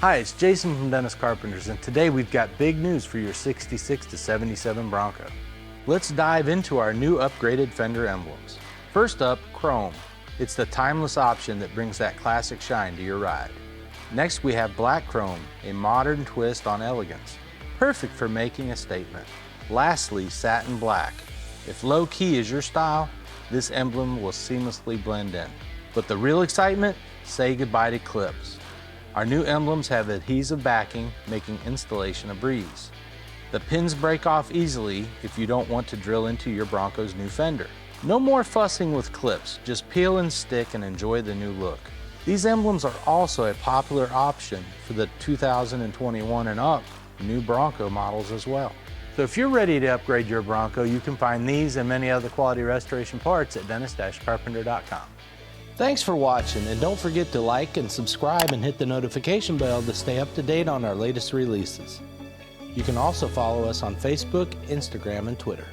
Hi, it's Jason from Dennis Carpenters, and today we've got big news for your 66 to 77 Bronco. Let's dive into our new upgraded fender emblems. First up, chrome. It's the timeless option that brings that classic shine to your ride. Next we have black chrome, a modern twist on elegance, perfect for making a statement. Lastly, satin black. If low key is your style, this emblem will seamlessly blend in. But the real excitement? Say goodbye to clips. Our new emblems have adhesive backing, making installation a breeze. The pins break off easily if you don't want to drill into your Bronco's new fender. No more fussing with clips, just peel and stick and enjoy the new look. These emblems are also a popular option for the 2021 and up new Bronco models as well. So if you're ready to upgrade your Bronco, you can find these and many other quality restoration parts at dennis-carpenter.com. Thanks for watching, and don't forget to like and subscribe and hit the notification bell to stay up to date on our latest releases. You can also follow us on Facebook, Instagram, and Twitter.